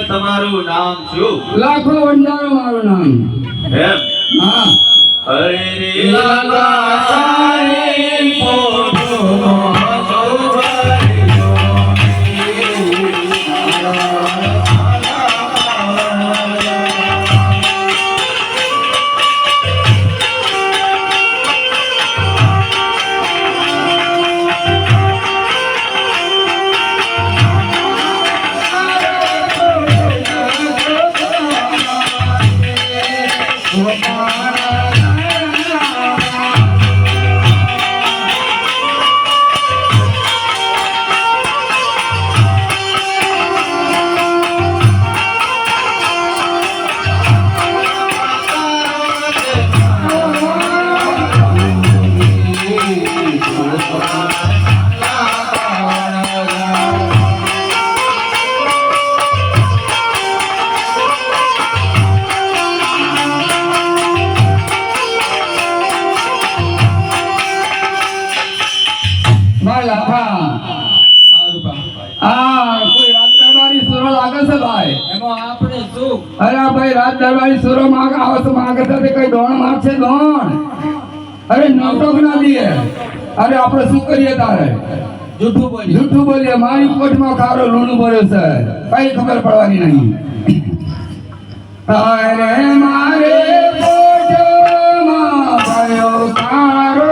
તમારું નામ શું? લાખો વંડારો મારું નામ. એમ? હા. હરે રે લગારી પોટો અરે આ ભાઈ રાત દરબારી સુરો માગ આવસ માગતા તે કઈ દોણ મારશે દોણ. અરે નોટોક ના દીએ. અરે આપણે શું કરીએ તારે? જૂઠું બોલીએ. મારી કોટમાં ખારો લૂણું ભર્યો છે, કઈ ખબર પડવાની નહીં. અરે મારે કોટમાં ભર્યો ખારો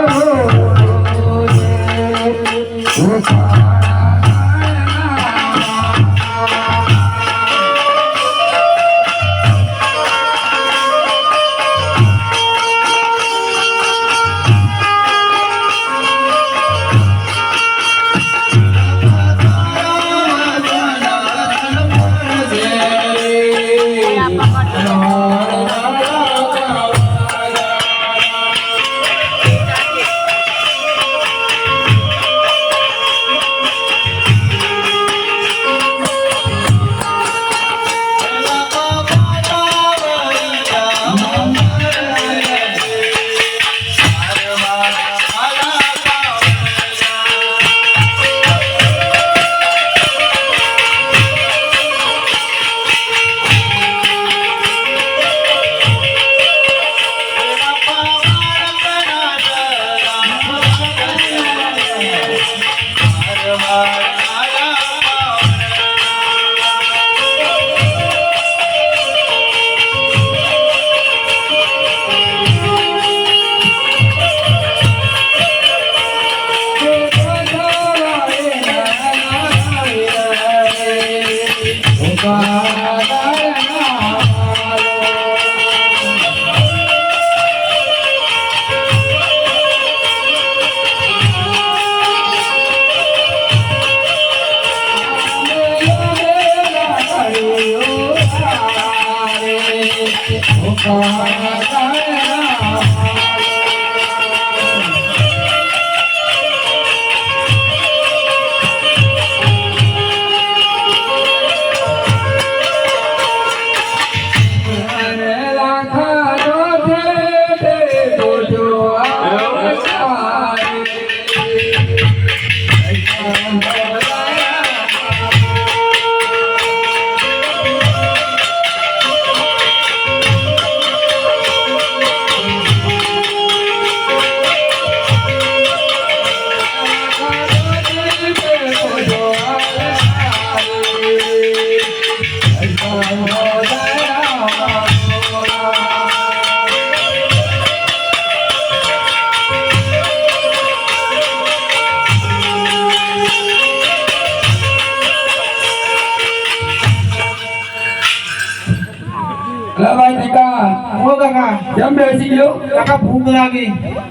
કેમ બેસી ગયો? કાકા ભૂખ લાગી.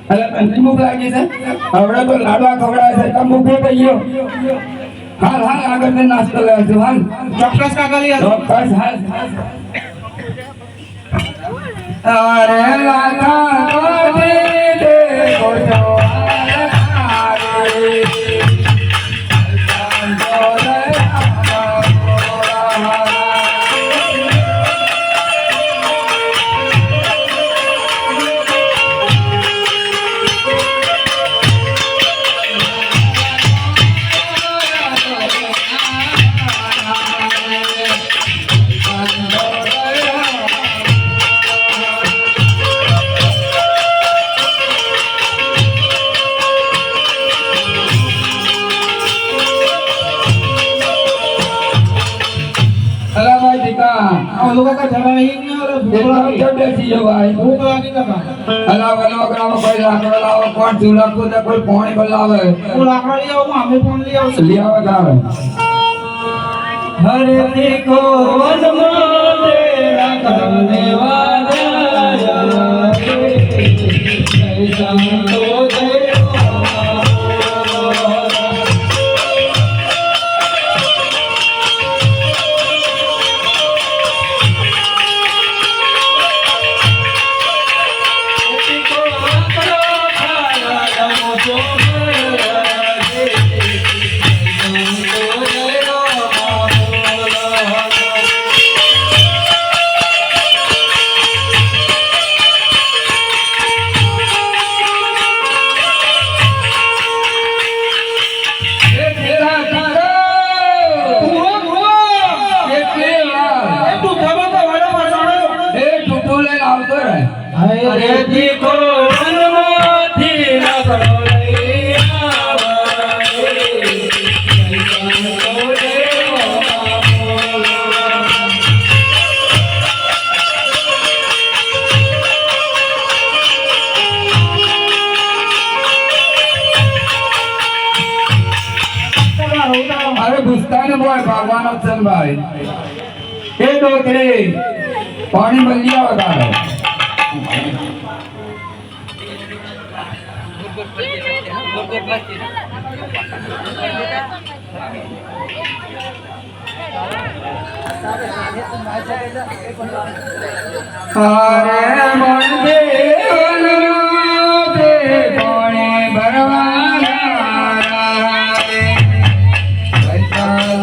અરે તને ભૂખ લાગી છે? હમણાં તો લાડવા ખવડાવે છે, કેમ ભૂખ થઈ ગયો? હાલ હાલ આગળ જઈને નાસ્તો લે આવજો. હાલ ચોક્કસ કાકા લઈ આવજો. ચોક્કસ હાલ. અરે લાલા કોટી દે કોજો કાકા જણાવી બેસી જાઓ ભાઈ. ભૂખ લાગી કાકા. અલા વલો ગ્રામ કોઈ લાકડો લાવો, કોણ ચૂલાકુ દે, કોઈ પાણી બલાવે. હું લાકડા લઈ આવું, અમે પણ લઈ આવશું. લઈ આવે ગાવે. હરે દેખો વનમાં તેરા કદમ દેવા જાય સંતો ભગવાન જ છે ને ભાઈ એ ડોકરી પાણી મળી આવો તારે હારે મન દેવનો તે પાણી ભરવાના રે વૈશાલ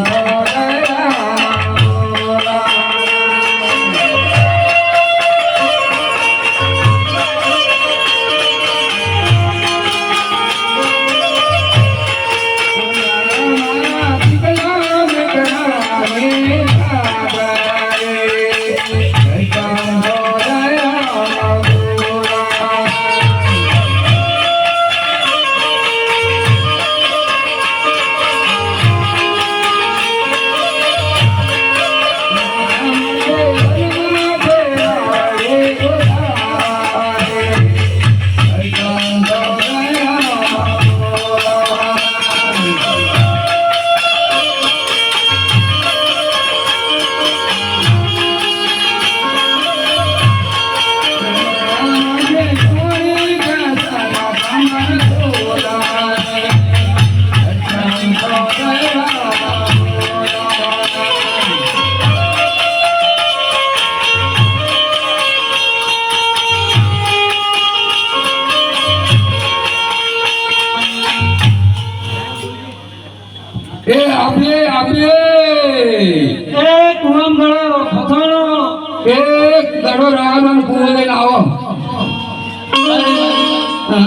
એ આપે એક કુવામ ગળો ખોખાણો એક ગડો રાવણ કુવો લઈને આવો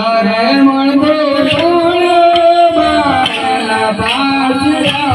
અરે મણ દે કોણ બાલા બાજરા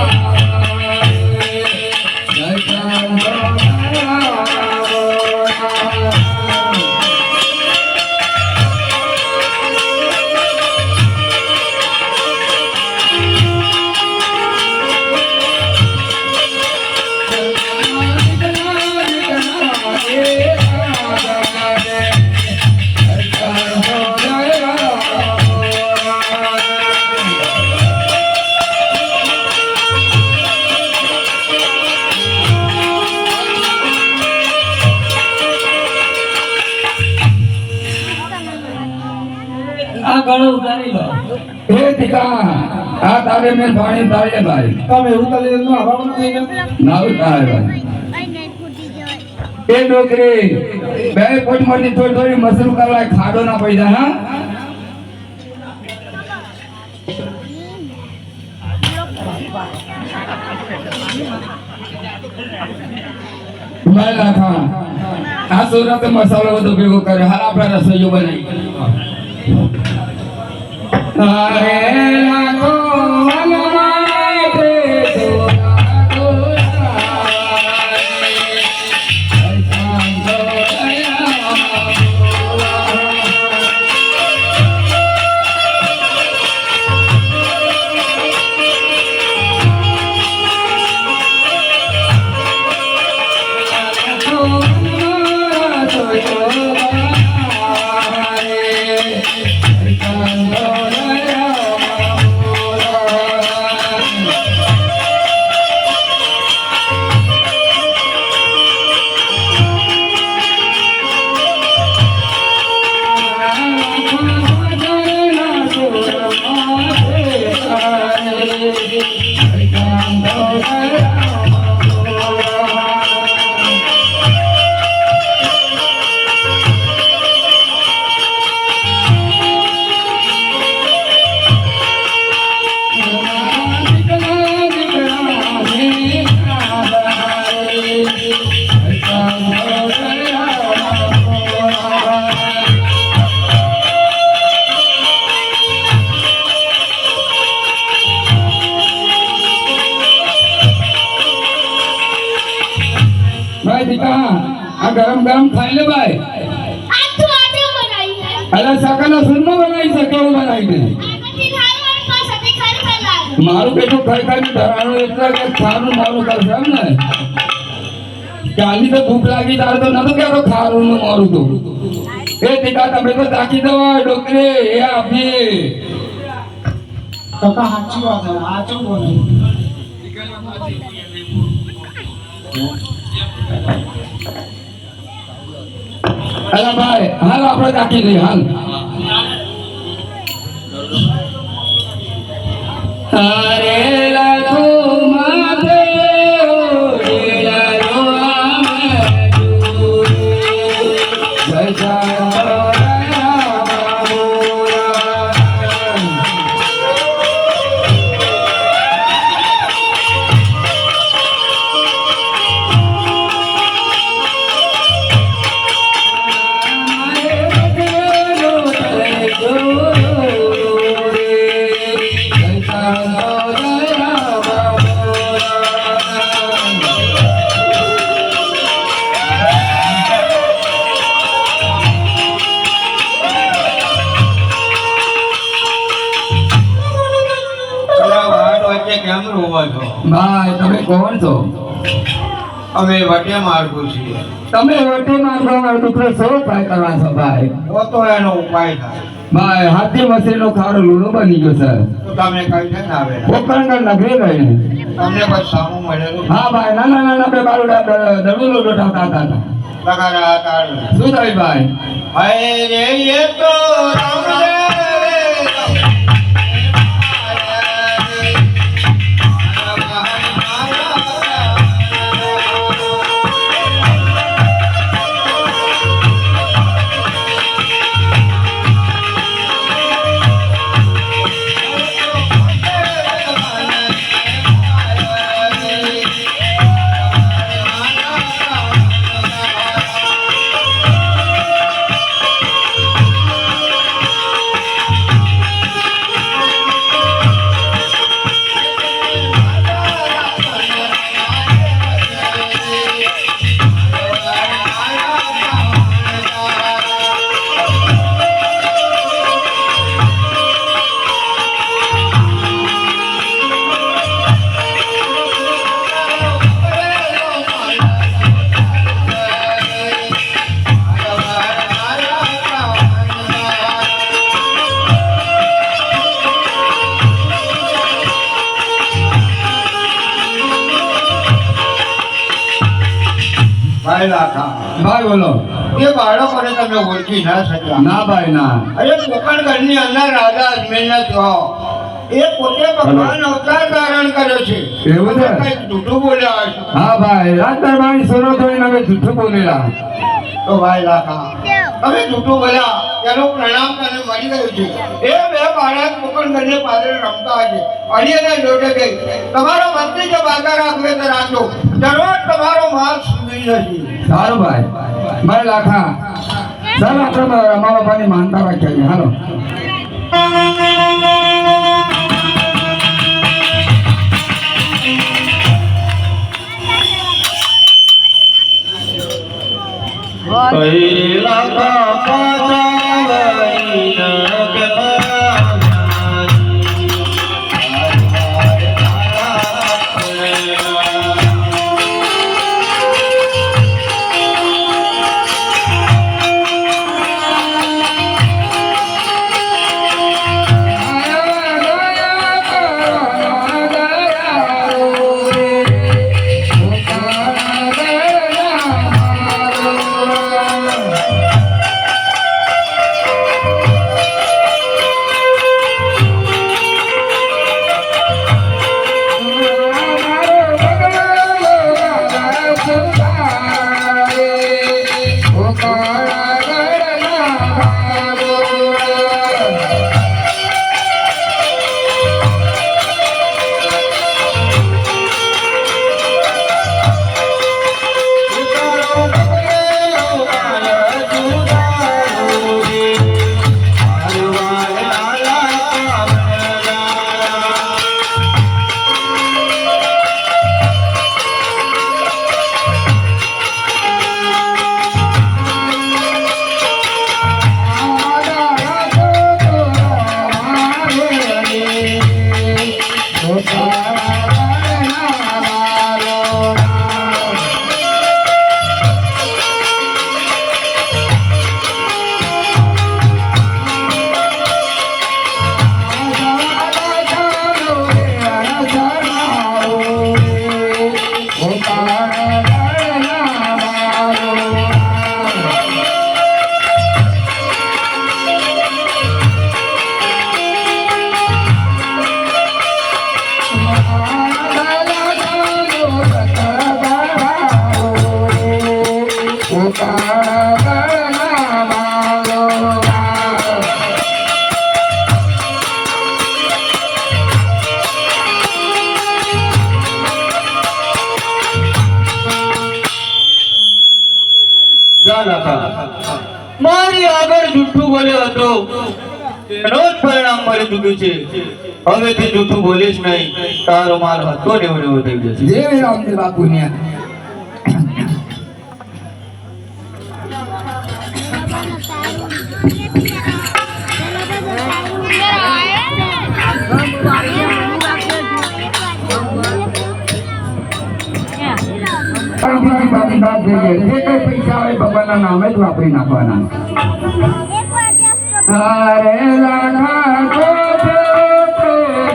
આ ગળો ઉતારી લો એ ટીકા આ તારે મેં પાણી તારે ભાઈ તમે ઉતારી નો હવા થઈ ગયો ના ઉતારે ભાઈ એ ડોકરી બે ફૂટ માંથી થોડી થોડી મસરૂ કરવા ખાડો ના પૈસા હા ભાઈ લાખા આ સુરત મસાલો બધો ભેગો કરે હાલ આપણે રસોઈઓ બનાવી અરે લાખો भाई दिखा आ गरम गरम खाई ले भाई आजू आजू बनाई है अरे सकल सुन बनाई सके बनाई दे आजू खाई और पास अभी खाई खा लाग मारू बेटो खाई खाई धरानो એટલા કે ખાવાનું મારું કરશે એમ ને કાલી તો ભૂખ લાગી તારે તો નતો કેતો ખાવાનું મારું તો એ દીકા તમે તો તાકી દો ડોકરે એ આપી કાકા સાચી વાત છે આચું બોલે અલા ભાઈ હાલ આપણે રાખી લઈએ હાલ અરે લાખો માથે ઓઢેલા કેમ રોવો છો? ભાઈ તમે કોણ છો અમે વટે માર્ગો છીએ. તમે વટી મારવાનો દુખરો શો ઉપાય કરવા છો ભાઈ ઓ તો એનો ઉપાય થાય. ભાઈ હાથી મસીનો ખારો લૂણો બની ગયો સર તો તમે કઈ છે ને આવે પોકરણગઢ નગરી ગઈ તમને બસ સામું મળેલું હા ભાઈ નાના નાના બે બારું દડુલો ડોટાવતા હતા લગાડા તાળ. શું થાય ભાઈ હાય રે એ તો રામ રે ભાઈ લાખા ભાઈ બોલો એ બાળકોને તમે ઓળખી ના શક્યા. ના ભાઈ ના અરે પોકરણગઢની અંદર રાજા અજમેરના છો. એ પોતે ભગવાન અવતાર ધારણ કર્યો છે. એવું છે? કંઈક જૂઠું બોલ્યા હશો. હા ભાઈ રાત દરબારની સોનો થઈને અમે જૂઠું બોલેલા તો ભાઈ લાખા તમે જૂઠું બોલ્યા તેનું પ્રણામ તને મળી ગયું છે. એ બે બાળક પોકરણગઢને પાદરે રમતા હશે. અડીને જોડે ગઈ તમારો મંત્રી જો બાધા રાખવે તો રાખજો. જરૂર તમારો માલ સુધરી જશે. સારું ભાઈ ભાઈ લાખા ચાલ આપણે રમા બાપાની માનતા રાખીએ હાલો જા લાખા મારી આગળ જૂઠું બોલ્યો હતો એનો જ પરિણામ મળી ચૂક્યું છે હવેથી જૂઠું બોલીશ નહીં તારો માલ હતો ને એવો થઈ જશે જય રામદેવ બાપુ ને બાકી બાદ થઈ ગઈ. જે કઈ પૈસા આવે ભગવાનના નામે જ વાપરી નાખવાના. અરે લાખા ગોજો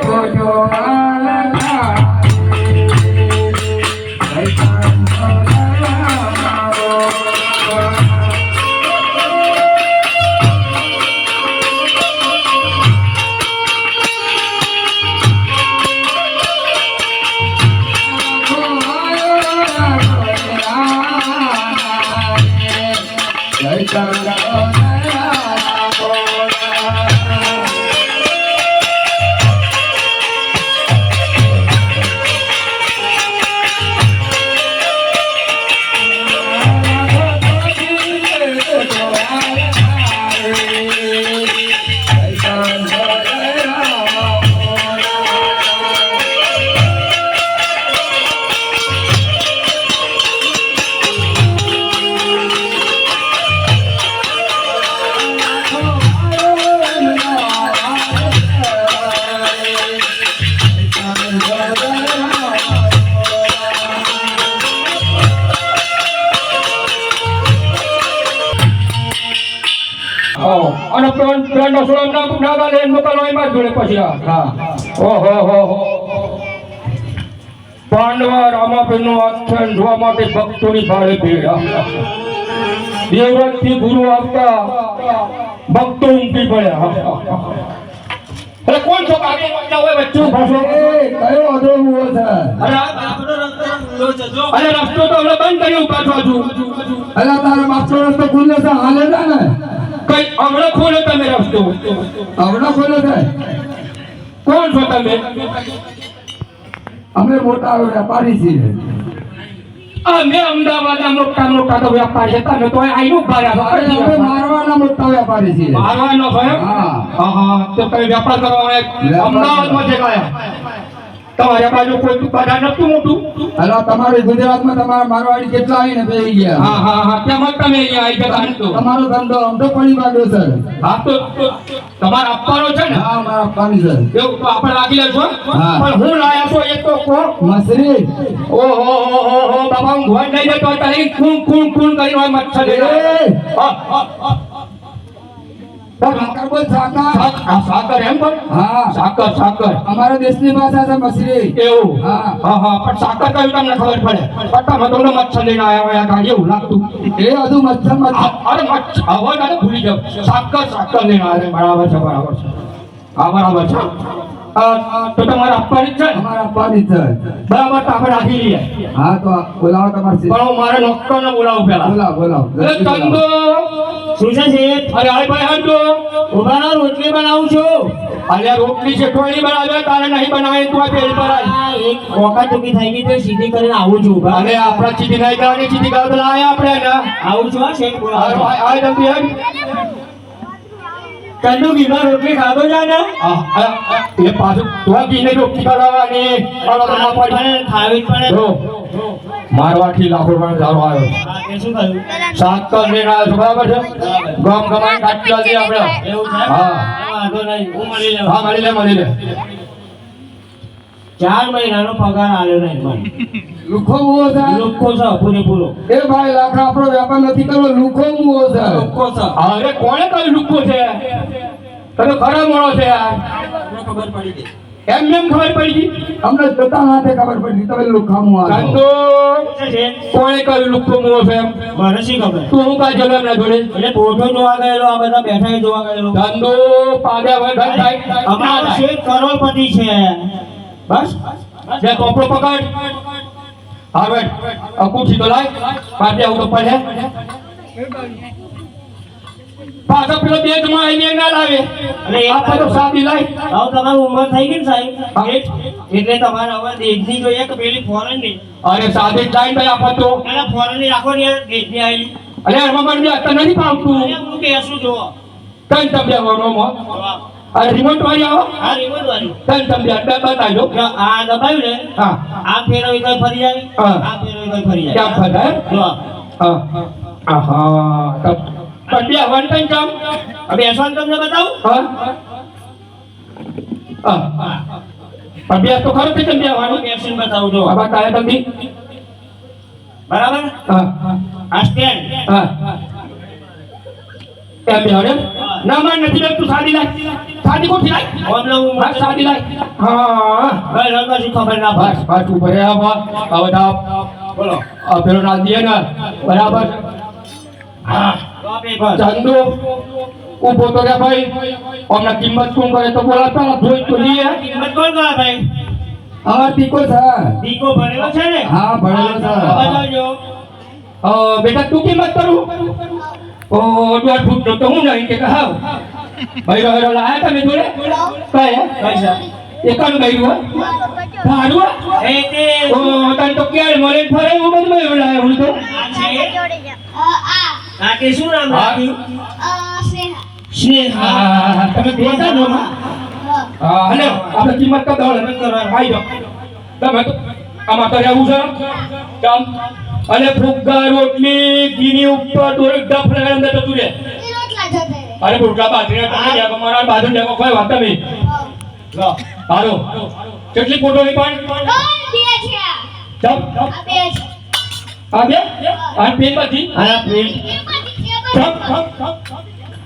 ગોજો લાખા અને પ્લાન્ટનો સોળમ નાગા લઈને મોકલવા એમાં જોડે પછી હા ઓહો હો હો પાંડવા રામાપીરનું આખ્યાન જોવા માટે ભક્તોની ભારે ભીડ દેવવ્રતથી ગુરુ આપતા ભક્તો ઉમટી પડ્યા એટલે કોણ છો કાગે વાંચા હોય બચ્ચું ભાષો એ કયો અધરો ઉભો છે? અરે આપણો રસ્તો અરે રસ્તો તો હવે બંધ કર્યો પાછો છું અલા તારા બાપનો રસ્તો ખુલ્લો છે હાલે છે ને કઈ હમણાં ખોલો તમે રસ્તો હમણાં ખોલ્લો છે. કોણ છો તમે અમે મોટા વેપારી છીએ. અમે અમદાવાદના મોટા તો વ્યાપાર છે તમે તો આઈનું ભાર્યા અરે અમે મારવાના મોટા વેપારી છીએ. મારવાનો ભય હા હા તો કઈ વ્યાપાર કરવા અમદાવાદમાં છે ગયા તમારે બાજુ કોઈ બજાર નતું મોટું અલા તમારે ગુજરાતમાં તમારા મારવાડી કેટલા આવીને બેસી ગયા. હા હા હા કેમ તમે અહીંયા આવી જતા નતું તમારો ધંધો અમથો પડી વાગ્યો સર. હા તો તમારે આપવાનો છે ને હા મારા પાણી સર. એવું તો આપણે રાખી લેજો હા. પણ હું લાયા છો એ તો કો મસરી ઓહો હો હો બાબા હું ઘોડ નહીં જતો તારે કુણ કુણ કુણ કરીને હોય મચ્છર એ હા હા હા સાકર બોલ સાકર. સાકર એમ બોલ હા સાકર સાકર અમારા દેશની ભાષા છે મસરી. એવું હા. હા હા પણ સાકર કયું તમને ખબર પડે પટ્ટામાં તમને મચ્છર લઈને આવ્યા હોય આ ગાડી એવું લાગતું એ હજુ મચ્છર મચ્છર અરે મચ્છર હવે ના ભૂલી જાવ સાકર લઈને આવ્યા બરાબર છે બરાબર છે હા બરાબર છે તો તમારે આપવાની જ છે ને અમારા પાણી છે. બરાબર તો આપણે રાખી લઈએ હા તો બોલાવો તમારે પણ હું મારે ડોક્ટરને બોલાવું પેલા બોલાવો બોલાવો. એટલે તંદો શું છે અરે હાય ભાઈ હાંડો ઉભા રહો રોટલી બનાવું છું અલ્યા રોટલી છે ટોળી બનાવે તારે નહીં બનાવે તો આ પેલી પર એક કોકા ટુકી થઈ ગઈ તો સીધી કરીને આવું છું ઉભા અરે આપણા ચીટી નહીં કરવાની ચીટી કરવા તો લાયા આપણે ને આવું છું આ શેઠ બોલાવો. આય જલ્દી આય કંદુ ઘીમાં રોટલી ખાધો છે ને એ પાછું તો ઘીને રોટલી બનાવવાની ના પડી પણ ખાવી જ પડે જો મારવાથી લાખો પણ ઝાડો આવ્યો હા, તે શું કહ્યું સાકર લઈને આવ્યો છો બરાબર છે ગમ ગમાઈ કાઢી લાગી આપણે એવું છે હા. વાંધો નહીં હું મળી લઉં હા મળી લે 4 મહિનાનો પગાર આલ્યો નહીં મને લુખો મુવો છે. લોકો છે પૂરેપૂરો એ ભાઈ લાખા આપણો વેપાર નથી કરવો. લુખો મુવો છે. અરે કોણે કઈ લુક્કો છે તમે ખરા મોણો છે યાર ખબર પડી ગઈ એમ ખબર પડી ગઈ અમને જોતા હાથે ખબર પડી તમે લુખા મુવા છો. ધંધો શું છે કોણે કઈ લુક્કો મોવો છે એમ મને શી ખબર તું હું કાંઈ જતો એમના જોડે એટલે ફોટો જોવા ગયેલો આ બધા બેઠા એ જોવા ગયેલો ધંધો પાડ્યા હોય ઘર થાય અમારો શેઠ કરોડપતિ છે બસ જે કોપડો પકડ હવે અકુઠી તો લાય પાડે આવું તો પડે પાછો પેલો બેગમાં આવીને ના લાવે અને એક આપણે તો સાદી લાય હવે તમારી ઉંમર થઈ ગઈ ને સાહેબ એટલે તમારે હવે દેશની જોઈએ કે પેલી ફોરેન ની અરે સાદી જ લાઈને ભાઈ આપણે તો એને ફોરેન ની રાખો ને યાર દેશની આવી અરે આમાં મને અત્યારે નથી ફાવતું હું બેસું જો તન તમે આવવામાં અરે રિમોટ વાળી આવો આ રિમોટ વાળું તન તમે બતાજો આ દબાયું ને હા આ ફેરવી કઈ ફરી જાય હા. આ ફેરવી કઈ ફરી ક્યાં જાય ફરે જો આહા પણ બે વન ટાઈમ કામ આ બેસવાનું તમને બતાવું હા પણ બે તો ખરું થઈ બે વાનું બેસીને બતાવું જો આબા કાય તમે બરાબર હા આ સ્ટેન્ડ હા એમ બે હવે ના માન નથી બેન તું સાદી લાગ સાદી કોઠી લાગ ઓમલો હું હા સાદી લાગ હા ભાઈ રંગ શું ખબર ના બસ બસ ઉપર આવા આવડા બોલો આ પેલો ના દે ને બરાબર હા તો પેપર ચંદુ ઉભો તો રે ભાઈ અમને કિંમત કોણ કરે તો બોલા પેલા જોઈ તો લઈએ કિંમત કોણ કરે ભાઈ આ ટીકો છે દીકો ભણેલો છે ને હા, ભણેલો છે. બતાવજો બેટા તું કિંમત કરું ઓ 1.5 ફૂટ નો તો હું નહીં કે હાવ ભાઈ રહો લાયા તમે જોડે કઈ પૈસા એકાનું ભાઈ સારું એ તે ઓ તને તો ક્યારે મળે ફરે એવું બધું મેં લાયા હું તો આ છે આ આ કે શું નામ રાખ્યું સ્નેહા સ્નેહા હા તમે બેટા જો માં હા અને આપણે કિંમત તો દોડ અમે કરવાનું આવી જાઓ તમે તો આમાં તો રહેવું છે કામ અને ફુગ્ગા રોટલી ઘીની ઉપર દોરી ડફને અંદર જતું રહે એ રોટલા જતા રહે અરે રોટલા બાજરી તમે જાગો મારા બાજુ જાગો કોઈ વાત નહીં લો હાલો કેટલી ફોટોની પણ બે છે ચાલ આ બે છે આ બે આ પેન બાજી આ પેન એ બધી છે ચાલ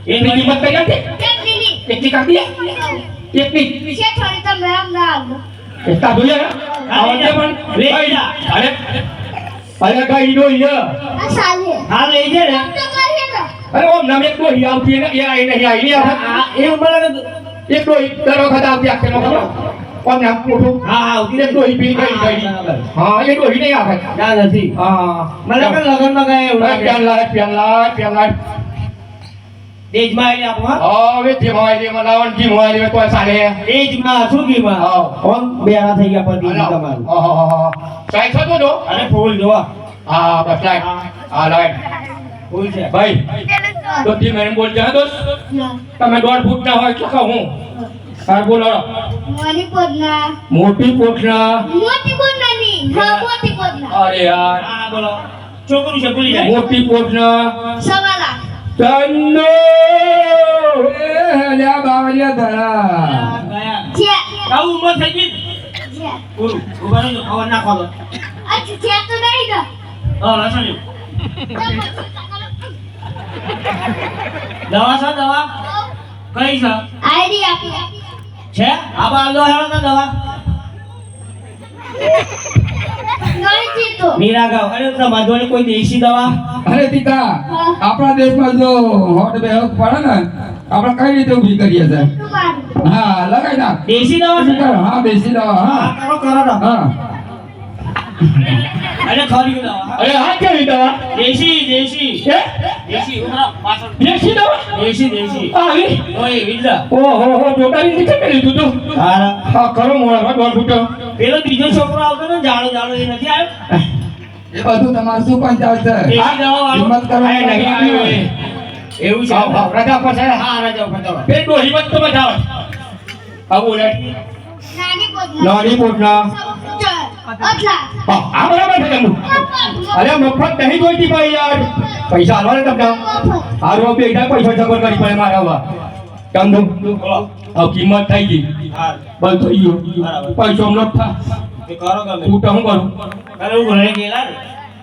એની કિંમત કઈ હતી કેટલી કેટલી કાપી કેટલી છે થોડી તમે આમ ના આવો એટલા જોઈએ આવડે પણ લે અરે અરે કઈ નો હિયા આ સાલે હા લઈ જે ને તો કરીએ ને અરે ઓમ નામ એક નો હિયા આવતી ને એ આઈ નહીં આઈ નહીં આ એવું બોલે એક નો દર વખત આવતી આખે નો ખબર ઓમ નામ મોટો હા હા એક નો હી પી ગઈ હા એક નો હી નહીં આવે ના નથી હા મને પણ લગનમાં ગયા એવું લાગે પ્યાન લાય તેજમાં આવીને આપો હા હવે જે મોબાઈલ માં લાવણ જી મોબાઈલ તો સાલે તેજમાં શું કીમાં હા. ઓમ બે આના થઈ ગયા પતિ તમારું સાઈડ થતો જો અને ફૂલ જોવા હા બસ લાઈટ હા લાઈટ ફૂલ છે ભાઈ તો તી મેં બોલ જા દોસ્ત તમે 1.5 ફૂટ ના હોય તો કહું હું સાર બોલો મોટી પોદના મોટી પોટના મોટી પોદના ની હા મોટી પોદના અરે યાર હા બોલો છોકરું છે ભૂલી જાય મોટી પોટના સવાલા ચંદો એ લ્યા બાવળિયા ધરા ગયા છે કાઉ ઉંમર થઈ ગઈ છે પૂરું ઉભા રહેજો ખબર ના ખબર આ છે તો નહીં ને હા લસણ દવા છે દવા કઈ છે આઈડી આપી છે આ બાર લો હેળો ને દવા નહીં જીતો મીરાગાવ અરે તમારી જોડે કોઈ દેશી દવા અરે ટીકા આપણા દેશમાં જો હોટ બેહક પડે ને આપણે કઈ રીતે ઊભી કરીએ છે તમારું હા લગાઈ નાખ દેશી દવા છે હા દેશી દવા હા હા કરો કરો તો હા અરે ખરી દવા અરે આ કેવી દવા દેશી દેશી હે દેશી ઉભા પાછળ દેશી દવા દેશી દેશી આવી ઓય વિલા ઓહો હો જોટાની નીચે કરી દીધું તું હારા હા કરો મોળા 1.5 ફૂટ પેલો ત્રીજો છોકરો આવતો ને જાડો જાડો એ નથી આવ્યો એ બધું તમારું શું પણ ચાલશે દેશી દવા વાળો હિંમત કરો આ નહીં આવ્યો એ. એવું છે આવ, આવ, રજા પર છે હા રાજા પતાવો પેટ નો હિંમત તો બતાવો આવું લે નાની પોદના નાની પોટના અટલા હા આ બરાબર છે તમને અરે મફત નહીં જોઈતી ભાઈ યાર પૈસા આલો ને તમને હારો બેટા પૈસા જબર કરી પડે મારા હવા ચંદુ આ કિંમત થઈ ગઈ હા બંધ થઈ ગયો બરાબર. પૈસો નો થા એ કરો ગમે તું તો હું કરું અરે હું ઘરે ગયેલા ને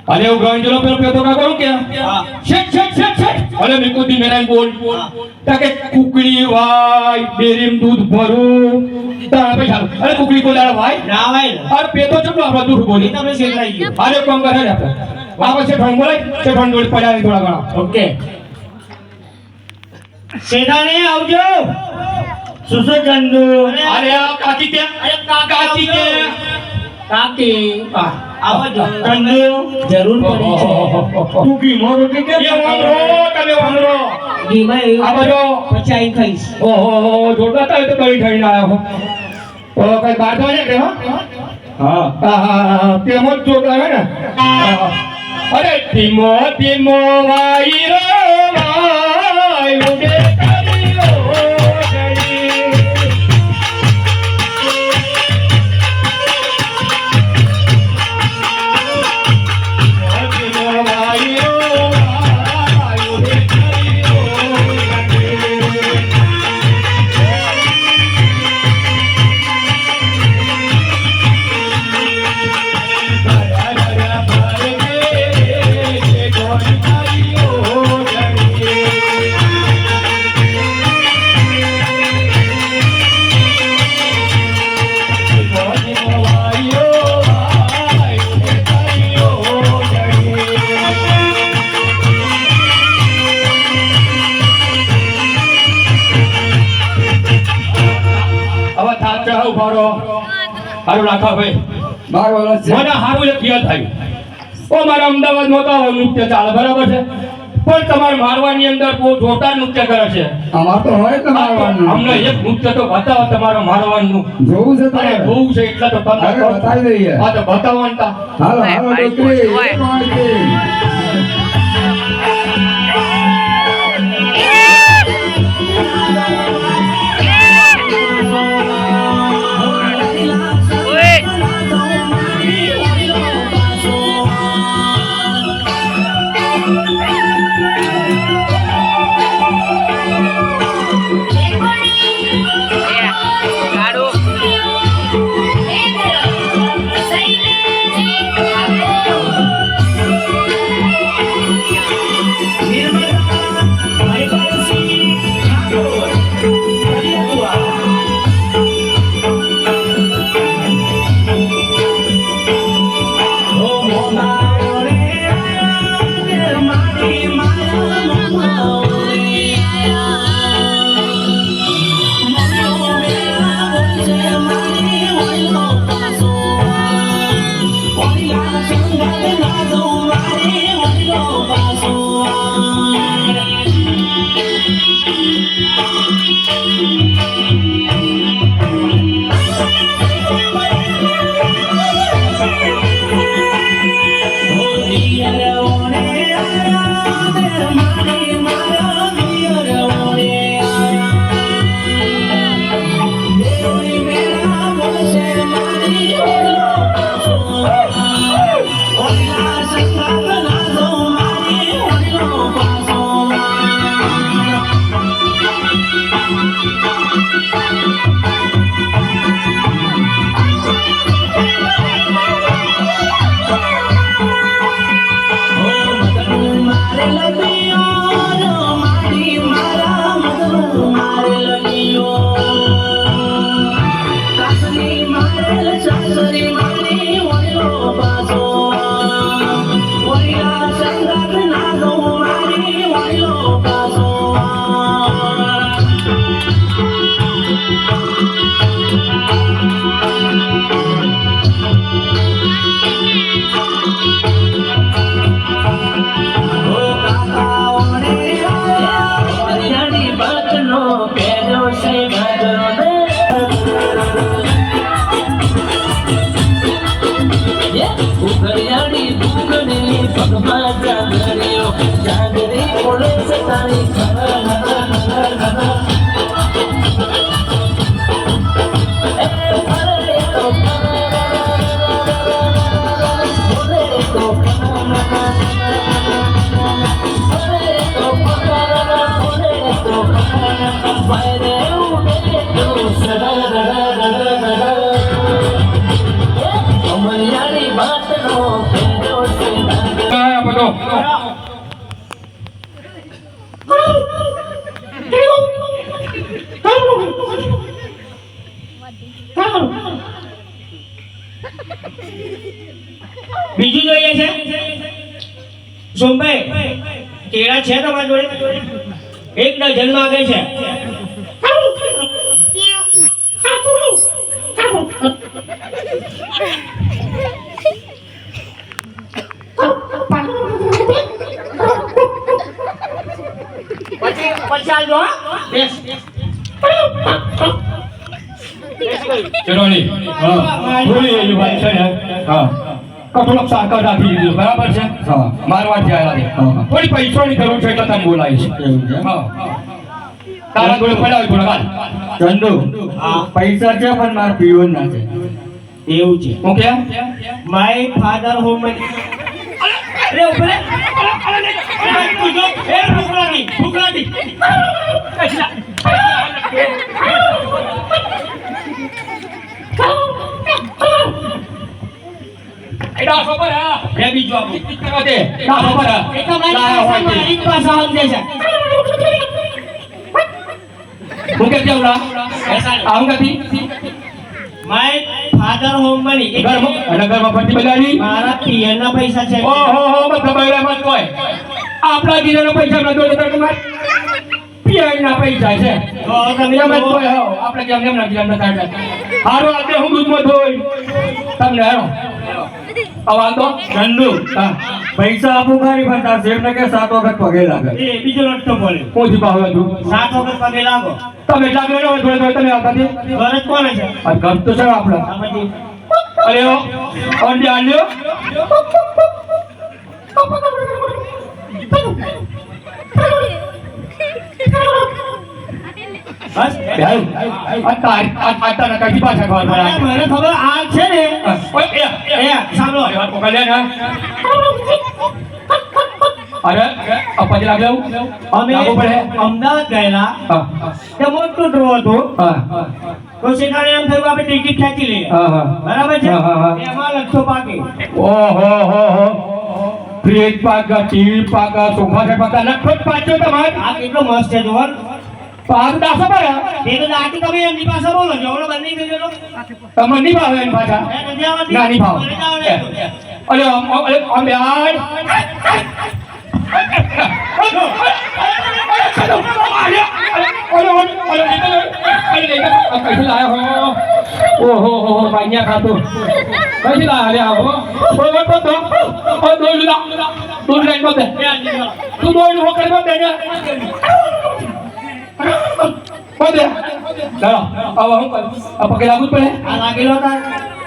અરે હું ગણ જેલો પેલો પેતો કા કરું કે હા શેક અરે મેં કોઈ મેરાઈ બોલ તાકે કુકડી વાય ડેરીમ દૂધ ભરું તારા પૈસા અરે કુકડી બોલાડા ભાઈ ના ભાઈ ને અરે પેતો ચપલો આપણો દૂધ એ બોલી તમને શેતરાઈ ગયું અરે કોમ કરે ને આપણે આ પછી ઠોંગ બોલાય છે ઠોંગ જોડે પડ્યા થોડા ઘણા ઓકે શેઠાણી આવજો સુસો ચંદુ અરે આ કાકી કે અરે કાકી કે કાકી આ આવજો ચંદુ જરૂર પડી છે તું કી મોરો કે એ વાંગરો તમે વાંગરો ઘીમાં એવું આ બધો પછી આઈ ખાઈશ ઓહો જોડતા તા તો બળી થઈને આવ્યો ઓ કઈ બાતો છે કે હા હા તેમ જ જોતા હે ને અરે ધીમો ધીમો વાયરો વાય ઉડે તારીઓ ગળી. ધીમો વાયરો વાય ઉડે તારીઓ ગળી. હારું રાખા ભાઈ 12 વર્ષ છે. મને હારું એક યાદ થયું. ઓ મારા અમદાવાદમાં તો આવું નૃત્ય ચાલે બરાબર છે, પણ તમારા મારવાની અંદર બહુ જોરદાર નૃત્ય કરે છે. અમાર તો હોય તો મારવાનું. અમને એક નૃત્ય તો બતાવો તમારું મારવાનું. જોવું છે અરે તારે? બહુ છે એટલે તો તમને અરે બતાવી દઈએ. હા તો બતાવો ને તા. હાલો હાલો ડોકરી કોણ છે? આ બધો બીજું જોઈએ છે સોમભાઈ કેળા છે તમારી જોડે? એક ડઝન માંગે છે. પછી આવજો હો. બેસ. ચલો ની હા બોલી એ ભાઈ છે ને હા કઠોળ સાકર રાખી દીધું બરાબર છે હા. મારવાથી આવ્યા છે હા. થોડી પૈસાની જરૂર છે એટલે તને બોલાવીશ એવું છે? હા તારા જોડે પડ્યા હોય થોડા હાલ ચંદુ પૈસા છે પણ મારે પીવું ના છે. એવું છે હું કે માય ફાધર હોમ અરે ઉપર એ ભૂખલાની એડા ખબર હા બે બીજું આપણું કરવા દે ના ખબર હા લાયા હોય તે. મારી પાસે સમજે છે હું કે કેવડા આવું કથી માય ફાધર હોમ મની ઘરમાં અને ઘરમાં ફરતી બગાડી મારા પિયરના પૈસા છે ઓહો હો બધા બૈરામાં જ કોઈ આપણા જીરાના પૈસા ના જોડે તો તમારે પીઆઈના પૈસા છે તો તમે એમ જ કોઈ હો આપણે કેમ કેમ નથી એમ નથી હારું આજે હું દૂધમાં ધોઈ તમને હેરો અવાજ તો ચંદુ હા પૈસા આપું ખરી પણ તાર શેઠને કે 7 વખત પગે લાગે. એ બીજો રસ્તો બોલે કોથી ભાવ હતું 7 વખત પગે લાગો તમે એટલા ગયો હોય થોડે થોડે તમે આવતા હતી ઘર જ કોને છે આ ઘર તો છે આપણા આ પછી અરે ઓ ઓંડી આલ્યો બસ આ તારા કઈ પાછા ખબર પડે મને ખબર આ છે ને ઓય એ સાંભળો અરે વાત પકડ લે ને અરે અપાજી લાગ્યો અમે લાગુ પડે અમદાવાદ ગયેલા હા ત્યાં મોટું ડ્રો હતું હા તો શેઠાણે એમ થયું આપણે ટિકિટ ખેંચી લઈએ હા બરાબર છે હા, હા. એમાં લખતો પાકે ઓહો હો હો ફ્રીજ પાકા ટીવી પાકા સોફા સેટ પાકા લખો જ પાછો તમારે આ કેટલો મસ્ત છે જોવા પાક દાસો પર એ તો દાટી તમે એમની પાસે બોલો છો ઓલો બંધ નહીં થયો તમને નહીં ભાવે એની પાછા ના નહીં ભાવ અરે અમે યાર ઓહો બાઈયા ખાતું કઈ લાયા હો બોલ બોલ તો ઓ દોઈ લા દોઈ લાઈન બોલ તું દોઈ હો કરી બોલ દે બોલ દે ચાલો આવો હું આ પગે લાગુ જ પડે આ લાગેલો હતા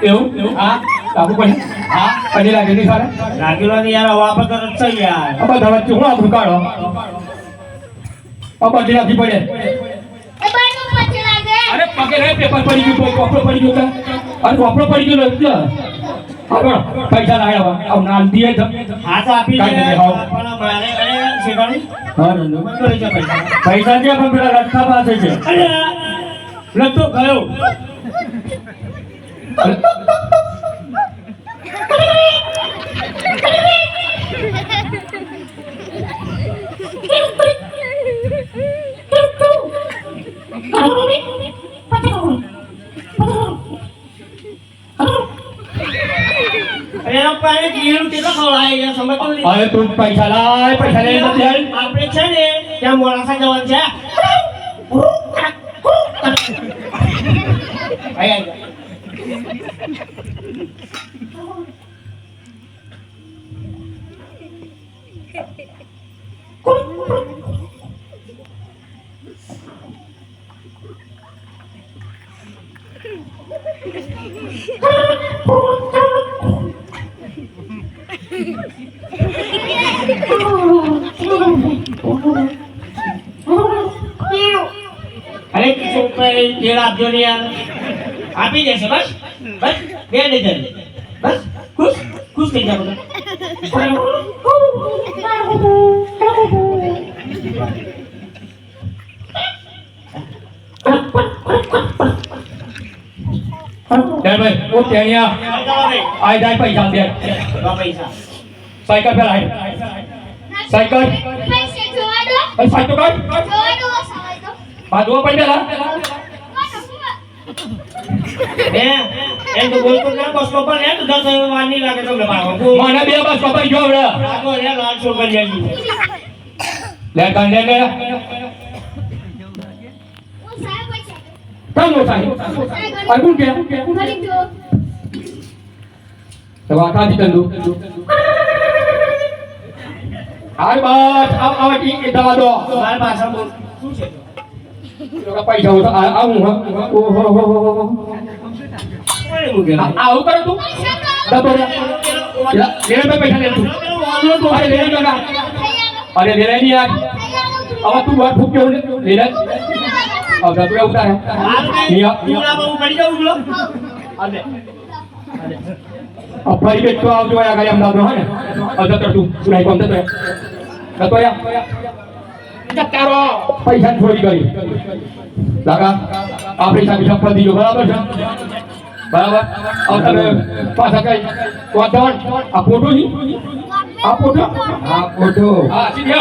એવું હા લાગુ પડે હા પગે લાગે નહીં સારા લાગેલો ને યાર વાપર કરો છો યાર અબા ધવત હું આપણું કાઢો અબા દિલાથી પડે એ બાઈનું પછી લાગે અરે પગે રે પેપર પડી ગયું કોપડો પડી ગયો અરે કોપડો પડી ગયો એટલે આગળ પૈસા લાવ્યા આવ નાલ દીએ તો હાથ આપી દે કાઢી દે, હાવ. પણ મારે અરે શેઠાણી હા ચંદુ બંધ કરી છે પૈસા પૈસા છે પણ પેલા રસ્તા પાસે છે. અરે લગતો ગયો એનો પાસે જીરું કેટલો ખવડાય યાર સમજતો નથી અરે તું પૈસા લાય પૈસા લઈ નથી આવી આપણે છે ને ત્યાં મોડાસા જવાનું છે આય અરે છોકરાએ તેલ આપજો ને યાર આપી દેશે બસ બસ 2 ડઝન બસ ખુશ ખુશ થઈ જાવ બધા ડર ભાઈ ઓ તેણિયા આઈ જાય પૈસા દે પૈસા સાયકલ પર આય સાયકલ પૈસે જોવા દો અરે સાયકલ કાઢ જોવા દો સવાય દો આ દો પડેલા એમ તો બોલતો ના બસ પર હે તો 10 વાર નહીં લાગે તમને પાડો મને બે બસ પપાઈ ગયો હવે રાખો રે લાલ છોકર લેજો લે કાન લે લે ઓ સાહેબ પૈસા કાનો સાહેબ આ કોણ કે ઘડી જો તો વાતા દી કંદુ હાય બસ આવ ટી દવા દો મારા પાસે બોલ શું છે પૈસા હું આવું ઓહો હો હો કોણે મૂકેલા આવું કરો તું પૈસા તો દબો રે લેને પૈસા લે તું અરે લેને કાકા અરે લેને નહીં યાર હવે તું બાર ફૂક્યો લેને अब तो क्या उतार है नहीं आप પડી જાઉં બોલો अब भाई बेट तो आओ जो आया गाड़ी हम दाद रहा है अब तो तू सुनाई कौन तो है तो या तारो पैसा छोड़ी गई लगा आप पैसा भी सब दियो बराबर है बराबर अब तब पास आ गई तो आप फोटो नहीं आप फोटो આ ફોટો हाँ सीधे